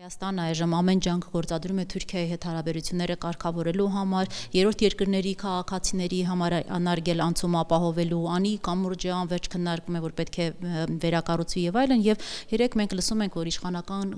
Հայաստանը այժմ ամեն ջանք գործադրում է Թուրքիայի հետ հարաբերությունները կարգավորելու համար, երրորդ երկրների քաղաքացիների համար անարգել անցումը ապահովելու, անի կամուրջը անվերջ քննարկում է, որ պետք է վերակառուցվի եւ այլն, եւ երեք մենք լսում ենք, որ իշխանական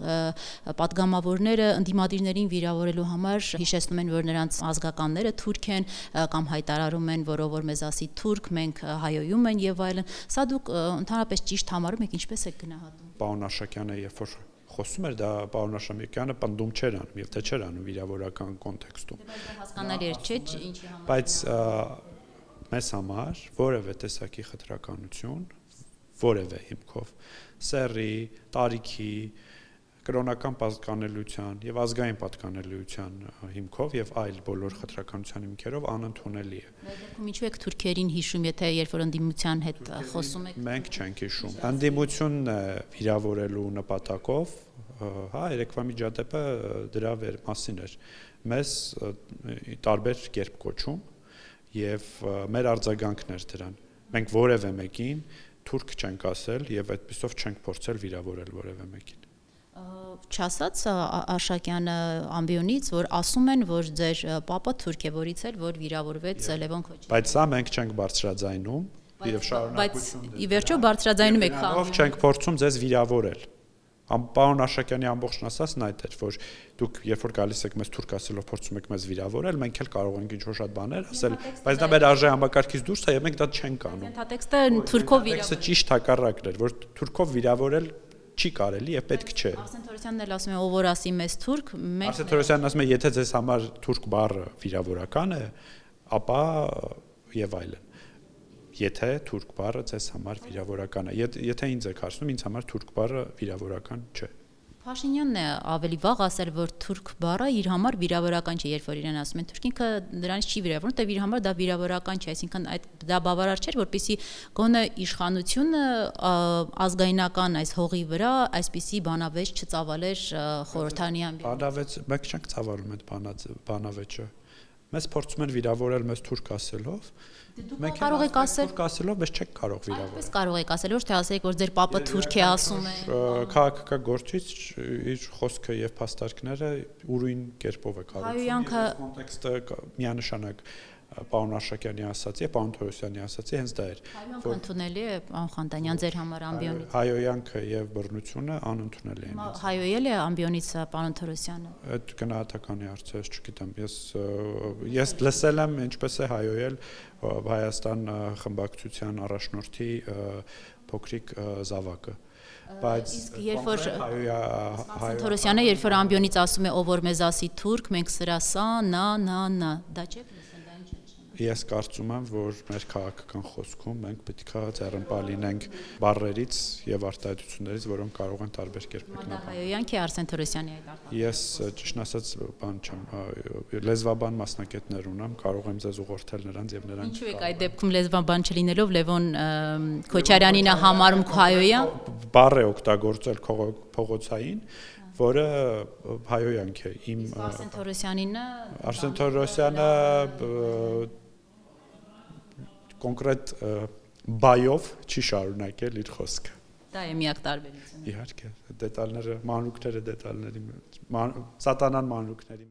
պատգամավորները ընդդիմադիրներին վիրավորելու համար հիշեցնում են, որ նրանց ազգականները թուրք են կամ հայտարարում են, որ ով որ մեզ ասի թուրք, մենք հայոյում են եւ այլն։ Սա դուք ընդհանրապես ճիշտ համարում եք, ինչպես եք գնահատում։ Պարոն Աշակյանը երբ որ խոսում էր, դա պարոն Աշակյանը պնդում չէր անում, եւ թե չէր անում վիրավորական կոնտեքստում։ Հասկանալի էր, չէ՞, ինչի համար։ Բայց մեզ համար որևէ տեսակի խտրականություն, որևէ հիմքով, սեռի, տարիքի, կրոնական պատկանելիության եւ ազգային պատկանելիության հիմքով եւ այլ բոլոր խտրականության հիմքերով անընդունելի է։ Դեպքում ինչու եք թուրքերին հիշում, եթե երբ որ ընդդիմության հետ խոսում եք։ Մենք չենք հիշում։ Ընդդիմությունն է վիրավորելու նպատակով, հա, երեկվա միջադեպը դրա մասին էր։ Մեզ տարբեր կերպ կոչում եւ մեր արձագանքն էր դրան։ Մենք որևէ մեկին թուրք չենք ասել եւ այդպիսով չենք փորձել վիրավորել որևէ մեկին։ Չասած Աշակյանը ամբիոնից, որ ասում են, որ ձեր պապը թուրք է, որից էլ որ վիրավորվեց Լևոն Քոչարյանը։ Բայց սա մենք չենք բարձրաձայնում եւ շարունակություն։ Բայց ի վերջո բարձրաձայնում եք խաղում։ Ով չենք փորձում ձեզ վիրավորել։ Պարոն Աշակյանի ամբողջն ասածն այդ էր, որ դուք երբ որ գալիս եք մեզ թուրք ասելով փորձում եք մեզ վիրավորել, մենք էլ կարող ենք ինչ-որ շատ բաներ ասել, բայց դա մեր արժե համակարգից դուրս է եւ մենք դա չենք անում։ Ենթատեքստը թուրքով վիրավորել։ Տեքստը ճիշտ հակառակն էր, որ թուրքով վիրավորել չի կարելի եւ պետք չէ։ Արսեն Թորոսյանն էլ ասում է, ով որ ասի մեզ թուրք, մենք Արսեն Թորոսյանն ասում է, եթե ձեզ համար թուրք բառը վիրավորական է, ապա եւ այլն։ Եթե թուրք բառը ձեզ համար վիրավորական է, եթե ինձ եք հարցնում, ինձ համար թուրք բառը վիրավորական չէ։ Փաշինյանն է ավելի վաղ ասել, որ թուրք բառը իր համար վիրավորական չէ, երբ որ իրեն ասում են թուրք, ինքը դրանից չի վիրավորվում, թե իր համար դա վիրավորական չէ, այսինքն դա բավարար չէր, որպեսզի գոնե իշխանությունը ազգայնական այս հողի վրա այսպիսի բանավեճ չծավալեր խորհրդանի ամբիոն։ Բանավեճ, մենք չենք ծավալում այդ բանավեճը։ Մեզ փորձում են վիրավորել մեզ թուրք ասելով։ Մենք կարող եք ասել թուրք ասելով, բայց չեք կարող վիրավորել։ Այդպես կարող եք ասել, ոչ թե ասեք, որ ձեր պապը թուրք է ասում է։ Քաղաքագործիչ իր խոսքը եւ փաստարկները ուրույն կերպով է կառուցում։ Կոնտեքստը միանշանակ պարոն Աշակյանի ասացի եւ պարոն Թորոսյանի ասացի հենց դա էր։ Հայոյանքը ընդունելի է, պարոն Խանտանյան, ձեր համար ամբիոնից։ Հայոյանքը եւ բռնությունը անընդունելի են։ Հայոյել է ամբիոնից պարոն Թորոսյանը։ Այդ գնահատականի հարցը ես չգիտեմ։ Ես լսել եմ ինչպես է հայոյել Հայաստան խմբակցության առաջնորդի փոքրիկ զավակը։ Բայց երբ որ Թորոսյանը երբ որ ամբիոնից ասում է ով որ մեզ ասի թուրք, մենք սրա սա, նա, դա չէ՞։ Ես կարծում եմ, որ մեր քաղաքական խոսքում մենք պետք է ձեռնպահ լինենք բառերից եւ արտահայտություններից, որոնք կարող են տարբեր կերպ գնալ։ Հայոյանք է Արսեն Թորոսյանի այդ արտահայտությունը։ Ես ճիշտ ասած բան չեմ, լեզվաբան մասնագետներ ունեմ, կարող եմ ձեզ ուղղորդել նրանց եւ նրանք։ Ինչու եք այդ դեպքում լեզվաբան չլինելով Լևոն Քոչարյանին է համարում հայոյան։ Բառ է օգտագործել փողոցային, որը հայոյանք է։ Արսեն Թորոսյանինը Արսեն Թորոսյանը կոնկրետ բայով չի շարունակել իր խոսքը։ Դա է միակ տարբերությունը։ Իհարկե, դետալները, մանրուքները դետալների, սատանան մանրուքների